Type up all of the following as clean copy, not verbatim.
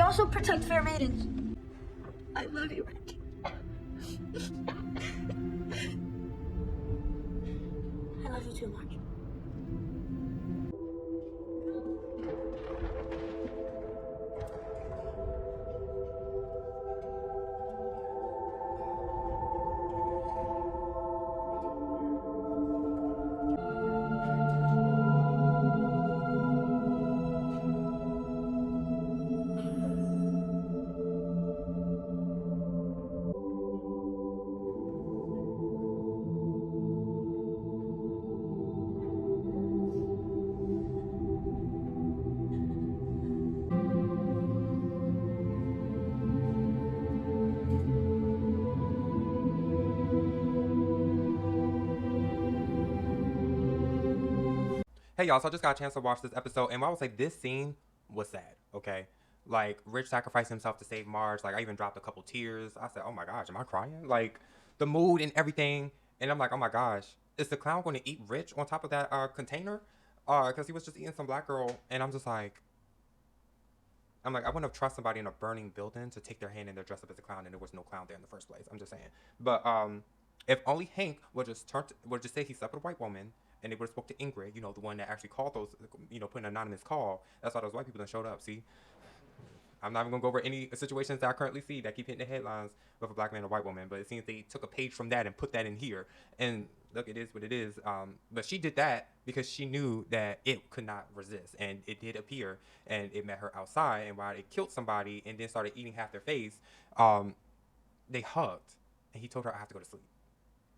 also protect fair maidens. I love you, Rick. I love you too, Marge. Hey y'all, so I just got a chance to watch this episode, and I was like, this scene was sad, okay? Like, Rich sacrificed himself to save Marge. Like, I even dropped a couple tears. I said, oh my gosh, am I crying? Like, the mood and everything. And I'm like, oh my gosh, is the clown going to eat Rich on top of that container? Because he was just eating some black girl, and I'm like, I wouldn't have trust somebody in a burning building to take their hand and they're dressed up as a clown, and there was no clown there in the first place. I'm just saying. But if only Hank would just say he slept with a white woman, and they would have spoke to Ingrid, you know, the one that actually called those, you know, put an anonymous call. That's why those white people that showed up. See, I'm not even gonna go over any situations that I currently see that keep hitting the headlines with a black man and a white woman. But it seems they took a page from that and put that in here. And look, it is what it is. But she did that because she knew that it could not resist, and it did appear, and it met her outside. And while it killed somebody and then started eating half their face, they hugged, and he told her, "I have to go to sleep."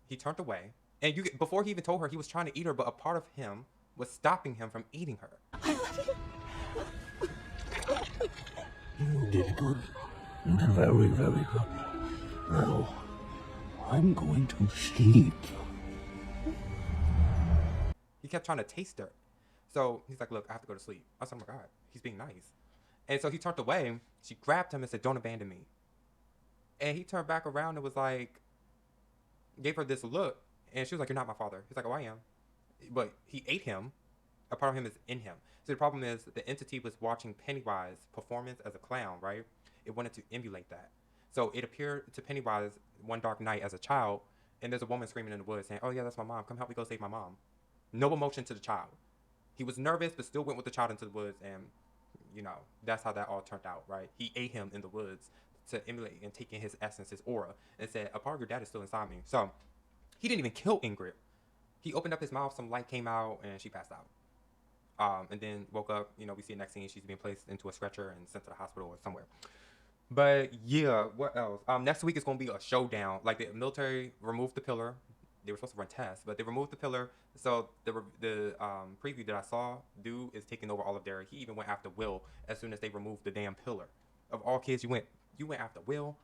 He turned away. And before he even told her, he was trying to eat her, but a part of him was stopping him from eating her. I love you. You did good. You did very, very good. Now, I'm going to sleep. He kept trying to taste her. So he's like, look, I have to go to sleep. I said, oh my God, he's being nice. And so he turned away. She grabbed him and said, don't abandon me. And he turned back around and was like, gave her this look. And she was like, you're not my father. He's like, oh, I am. But he ate him. A part of him is in him. So the problem is the entity was watching Pennywise performance as a clown, right? It wanted to emulate that. So it appeared to Pennywise one dark night as a child, and there's a woman screaming in the woods saying, oh yeah, that's my mom. Come help me go save my mom. No emotion to the child. He was nervous, but still went with the child into the woods, and, you know, that's how that all turned out, right? He ate him in the woods to emulate and take in his essence, his aura, and said, a part of your dad is still inside me. So he didn't even kill Ingrid. He opened up his mouth, some light came out, and she passed out. And then woke up, you know, we see the next scene, she's being placed into a stretcher and sent to the hospital or somewhere. But yeah, what else? Next week is going to be a showdown. Like, the military removed the pillar. They were supposed to run tests, but they removed the pillar. So the preview that I saw, dude is taking over all of Derry. He even went after Will as soon as they removed the damn pillar. Of all kids, you went after Will.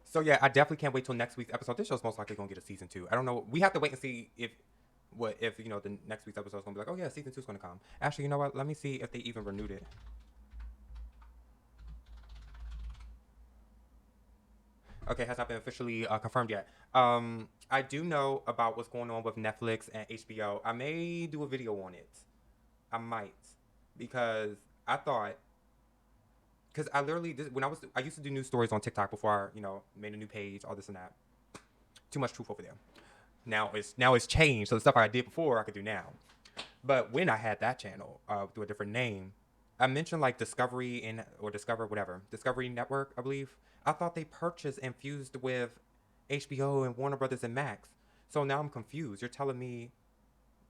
So yeah, I definitely can't wait till next week's episode. This show's most likely gonna get a season 2. I don't know. We have to wait and see if you know, the next week's episode is gonna be like, oh yeah, season 2's gonna come. Actually, you know what? Let me see if they even renewed it. Okay, has not been officially confirmed yet. I do know about what's going on with Netflix and HBO. I may do a video on it. I might, because I thought. Because I literally, I used to do news stories on TikTok before I, you know, made a new page, all this and that. Too much truth over there. Now it's changed, so the stuff I did before I could do now. But when I had that channel through a different name, I mentioned like Discovery Network, I believe. I thought they purchased and fused with HBO and Warner Brothers and Max. So now I'm confused. You're telling me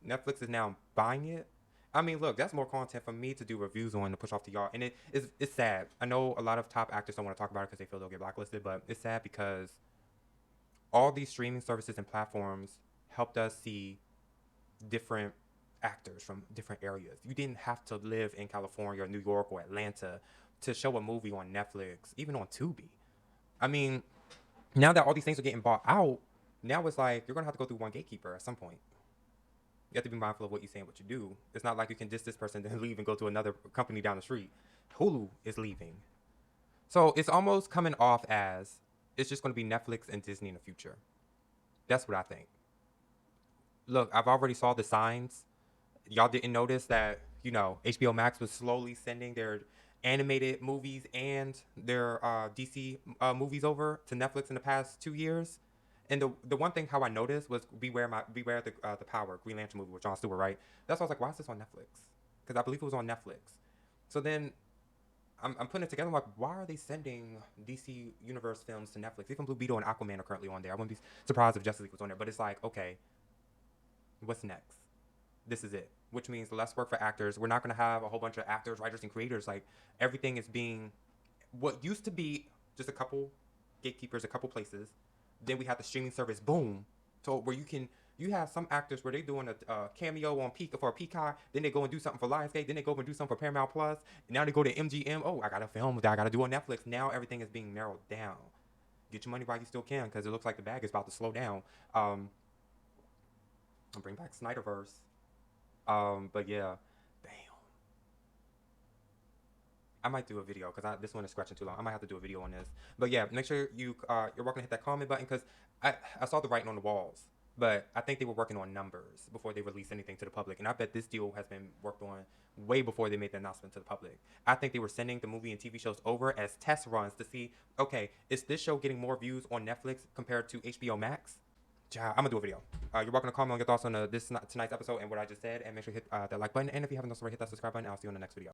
Netflix is now buying it? I mean, look, that's more content for me to do reviews on to push off to y'all. And it's sad. I know a lot of top actors don't want to talk about it because they feel they'll get blacklisted, but it's sad because all these streaming services and platforms helped us see different actors from different areas. You didn't have to live in California or New York or Atlanta to show a movie on Netflix, even on Tubi. I mean, now that all these things are getting bought out, now it's like you're going to have to go through one gatekeeper at some point. You have to be mindful of what you say and what you do. It's not like you can diss this person, then leave and go to another company down the street. Hulu is leaving. So it's almost coming off as it's just going to be Netflix and Disney in the future. That's what I think. Look, I've already saw the signs. Y'all didn't notice that, you know, HBO Max was slowly sending their animated movies and their DC movies over to Netflix in the past 2 years. And the one thing how I noticed was Beware the Power Green Lantern movie with Jon Stewart, right? That's why I was like, why is this on Netflix? Because I believe it was on Netflix. So then I'm putting it together. I'm like, why are they sending DC Universe films to Netflix? Even Blue Beetle and Aquaman are currently on there. I wouldn't be surprised if Justice League was on there. But it's like, okay, what's next? This is it. Which means less work for actors. We're not going to have a whole bunch of actors, writers, and creators. Like, everything is being what used to be just a couple gatekeepers, a couple places. Then we have the streaming service, boom. So where you have some actors where they doing a cameo on for a Peacock, then they go and do something for Lionsgate, then they go and do something for Paramount Plus, and now they go to MGM. Oh, I got a film that I got to do on Netflix. Now everything is being narrowed down. Get your money while you still can, because it looks like the bag is about to slow down. I'll bring back Snyderverse. But yeah, damn. I might do a video because this one is scratching too long. I might have to do a video on this. But yeah, make sure you're welcome to hit that comment button, because I saw the writing on the walls. But I think they were working on numbers before they released anything to the public. And I bet this deal has been worked on way before they made the announcement to the public. I think they were sending the movie and TV shows over as test runs to see, okay, is this show getting more views on Netflix compared to HBO Max? I'm going to do a video. You're welcome to comment on your thoughts on tonight's episode and what I just said. And make sure you hit that like button. And if you haven't already, hit that subscribe button. I'll see you on the next video.